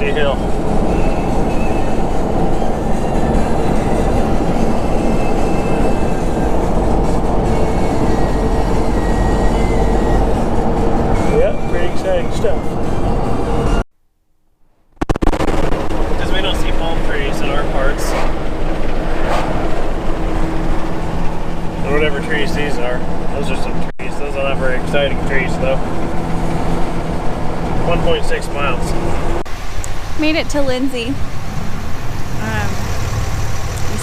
sketchy hill. Yep, pretty exciting stuff. Because we don't see palm trees in our parts. Or whatever trees these are. Those are some trees. Those are not very exciting trees though. 1.6 miles. Made it to Lindsay. We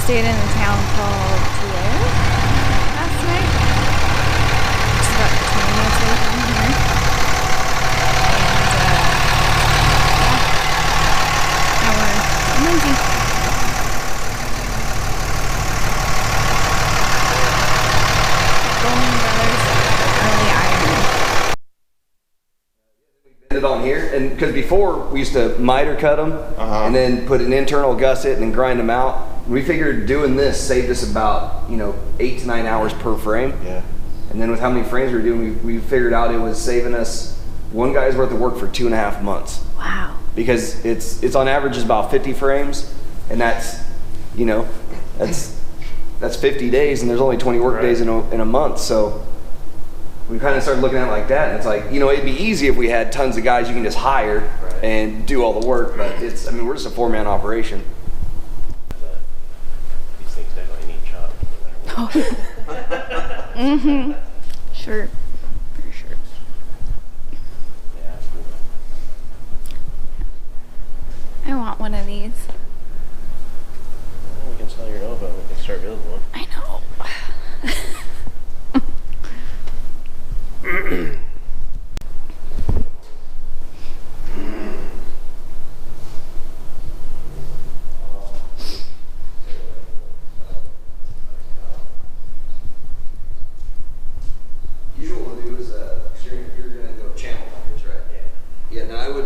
stayed in a town called Tulare last night. It's about 20 minutes away from here. And now we're in Lindsay. Boling early iron. It on here, and because before we used to miter cut them and then put an internal gusset and then grind them out. We figured doing this saved us about 8 to 9 hours per frame. Yeah. And then with how many frames we were doing, we figured out it was saving us one guy's worth of work for 2.5 months. Wow. Because it's on average is about 50 frames, and that's that's 50 days, and there's only 20 work days in a month. So we kind of started looking at it like that, and it's like, it'd be easy if we had tons of guys you can just hire and do all the work, but we're just a 4-man operation. These things definitely need chopped. Mm-hmm. Sure. For sure. Yeah. I want one of these. Well, we can sell your Nova and we can start building one. I know. Usually what we'll do is you're going to go channel buckets, right? Yeah. Now I would,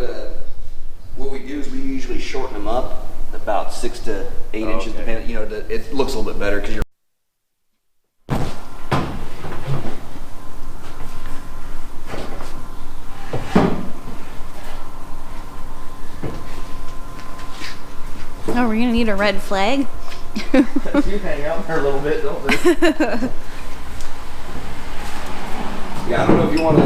what we do is we usually shorten them up about 6 to 8 inches, depending. It looks a little bit better because you're. Oh, we're gonna need a red flag. You hang out there a little bit, don't they? Yeah, I don't know if you want to.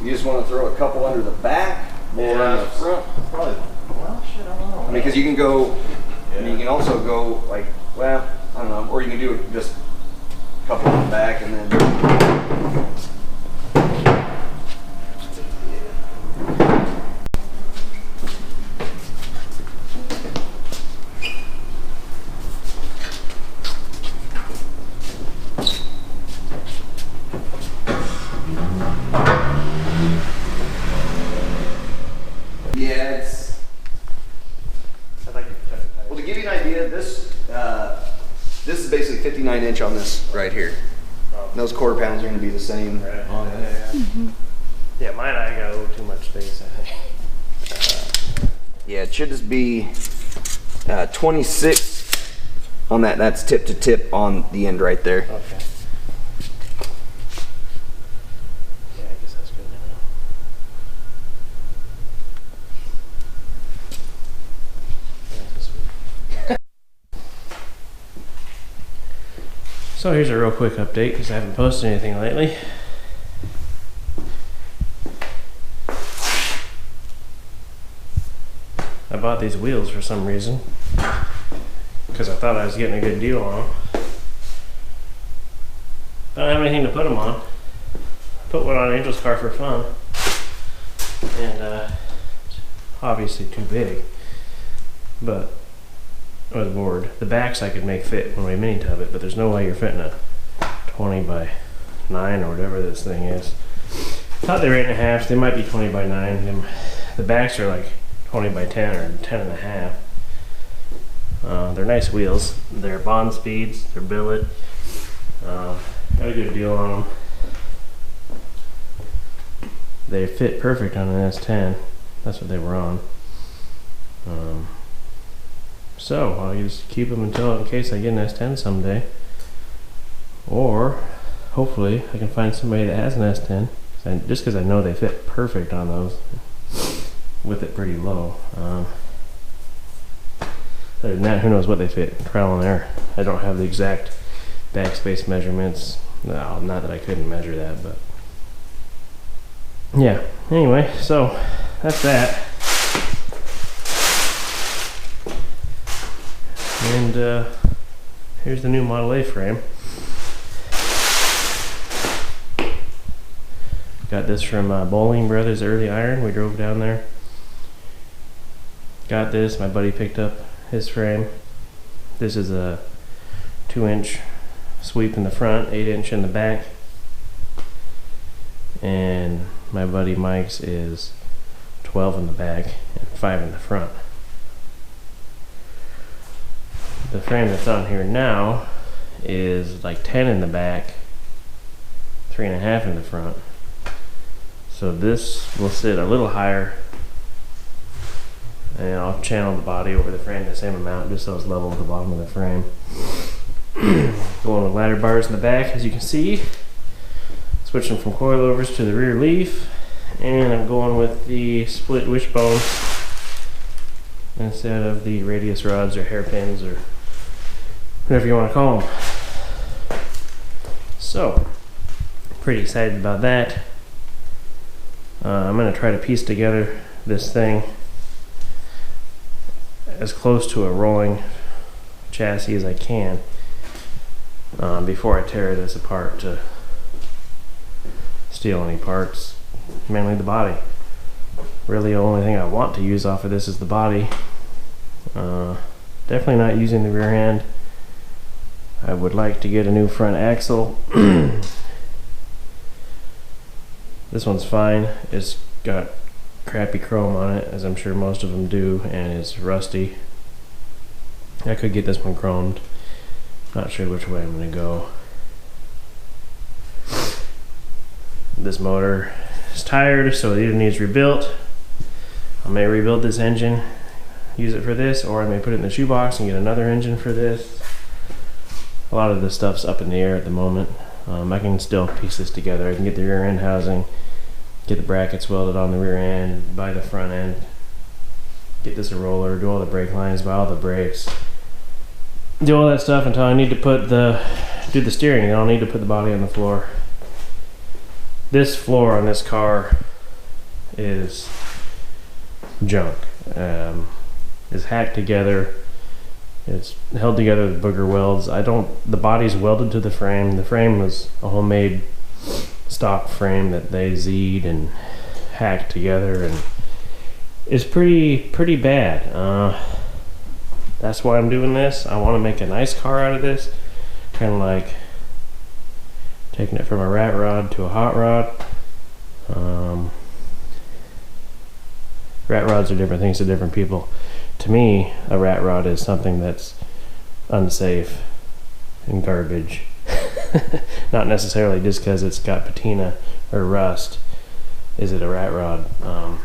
You just want to throw a couple under the back or in the front. Probably. Well, shit, I don't know. Because you can go. You can also go like, I don't know, or you can do it just a couple in the back and then. Well, to give you an idea, this is basically 59 inch on this right here. And those quarter pounds are going to be the same. Right. Yeah, mine I got a little too much space, I think. Yeah, it should just be 26 on that. That's tip to tip on the end right there. Okay. Yeah, I guess that's good to know. So here's a real quick update because I haven't posted anything lately. I bought these wheels for some reason because I thought I was getting a good deal on them. I don't have anything to put them on. I put one on Angel's car for fun, and obviously too big, but I was bored. The backs I could make fit when we mini tub it, but there's no way you're fitting a 20 by 9 or whatever this thing is. I thought they were 8.5. They might be 20 by 9. The backs are like 20 by 10 or 10.5. They're nice wheels. They're Bond Speeds. They're billet. Got a good deal on them. They fit perfect on an S10. That's what they were on. So I'll just keep them until in case I get an S10 someday, or hopefully I can find somebody that has an S10. Just because I know they fit perfect on those with it pretty low. Other than that, who knows what they fit, trial and error. I don't have the exact backspace measurements. No, not that I couldn't measure that, but yeah. Anyway, so that's that. And here's the new Model A frame. Got this from Boling Brothers Early Iron. We drove down there. Got this. My buddy picked up his frame. This is a 2-inch sweep in the front, 8-inch in the back. And my buddy Mike's is 12 in the back and 5 in the front. The frame that's on here now is like 10 in the back, 3.5 in the front. So this will sit a little higher, and I'll channel the body over the frame the same amount just so it's level with the bottom of the frame. Going with ladder bars in the back, as you can see. Switching from coilovers to the rear leaf, and I'm going with the split wishbone instead of the radius rods or hairpins or whatever you want to call them. So, pretty excited about that. I'm going to try to piece together this thing as close to a rolling chassis as I can before I tear this apart to steal any parts, mainly the body. Really the only thing I want to use off of this is the body. Definitely not using the rear end. I would like to get a new front axle. This one's fine. It's got crappy chrome on it, as I'm sure most of them do, and it's rusty. I could get this one chromed. Not sure which way I'm going to go. This motor is tired, so it either needs rebuilt. I may rebuild this engine, use it for this, or I may put it in the shoebox and get another engine for this. A lot of this stuff's up in the air at the moment. I can still piece this together. I can get the rear end housing, get the brackets welded on the rear end, buy the front end, get this a roller, do all the brake lines, buy all the brakes, do all that stuff until I need to do the steering, and I'll need to put the body on the floor. This floor on this car is junk. It's hacked together. It's held together with booger welds. The body's welded to the frame. The frame was a homemade stock frame that they Z'd and hacked together, and it's pretty bad. That's why I'm doing this. I want to make a nice car out of this, kind of like taking it from a rat rod to a hot rod. Rat rods are different things to different people. To me, a rat rod is something that's unsafe and garbage. Not necessarily just because it's got patina or rust is it a rat rod. I'm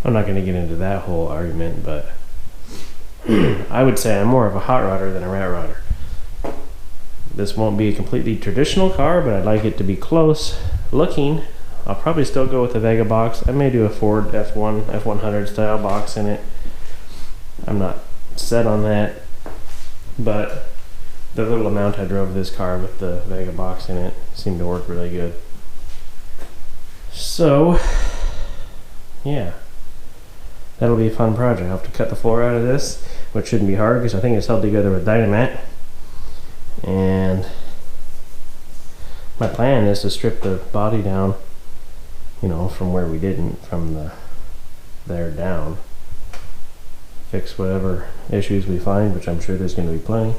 not going to get into that whole argument, but I would say I'm more of a hot rodder than a rat rodder. This won't be a completely traditional car, but I'd like it to be close looking. I'll probably still go with the Vega box. I may do a Ford F100 style box in it. I'm not set on that, but the little amount I drove this car with the Vega box in it seemed to work really good. So, yeah, that'll be a fun project. I'll have to cut the floor out of this, which shouldn't be hard because I think it's held together with Dynamat. And my plan is to strip the body down, you know, from where we didn't, from there down. Fix whatever issues we find, which I'm sure there's going to be plenty.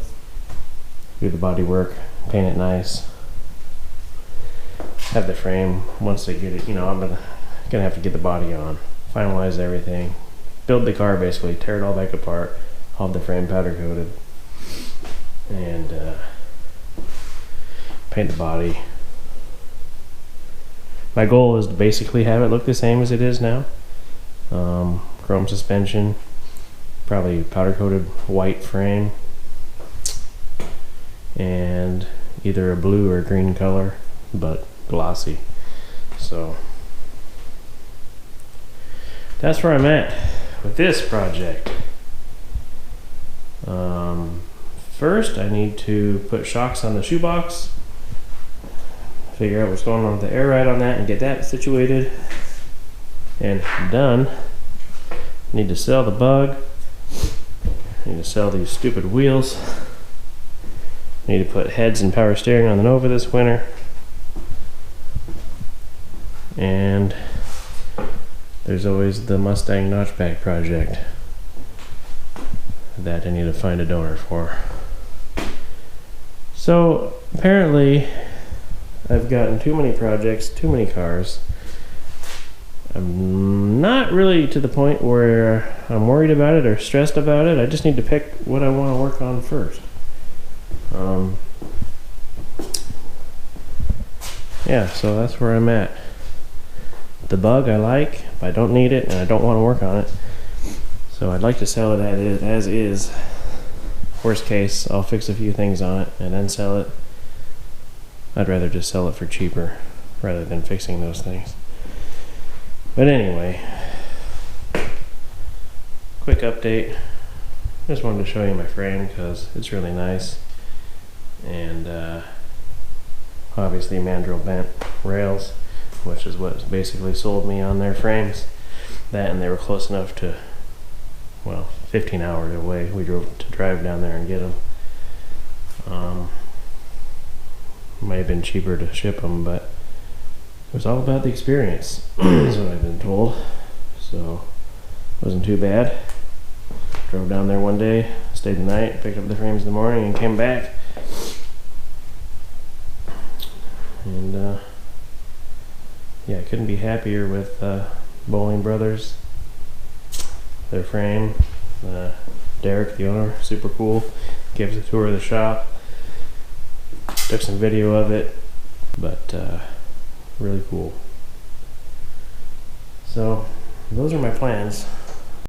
Do the body work, paint it nice. Have the frame, once they get it, you know, I'm gonna have to get the body on, finalize everything, build the car basically, tear it all back apart, have the frame powder coated, and paint the body. My goal is to basically have it look the same as it is now. Chrome suspension, probably powder coated white frame, and either a blue or green color, but glossy. So that's where I'm at with this project. First, I need to put shocks on the shoebox, figure out what's going on with the air ride on that, and get that situated and done. Need to sell the bug. Need to sell these stupid wheels. Need to put heads and power steering on the Nova this winter. And there's always the Mustang notchback project that I need to find a donor for. So apparently I've gotten too many projects, too many cars. I'm not really to the point where I'm worried about it or stressed about it. I just need to pick what I want to work on first. Yeah, so that's where I'm at. The bug I like, but I don't need it and I don't want to work on it. So I'd like to sell it as is. Worst case, I'll fix a few things on it and then sell it. I'd rather just sell it for cheaper rather than fixing those things. But anyway, quick update. Just wanted to show you my frame because it's really nice. And obviously mandrel bent rails, which is what basically sold me on their frames. That, and they were close enough to, well, 15 hours away. We drove to drive down there and get them. Might have been cheaper to ship them, but it was all about the experience, is what I've been told. So it wasn't too bad. Drove down there one day, stayed the night, picked up the frames in the morning, and came back. And yeah, I couldn't be happier with Boling Brothers. Their frame. Derek, the owner, super cool. Gave us a tour of the shop. Took some video of it, but really cool. So those are my plans.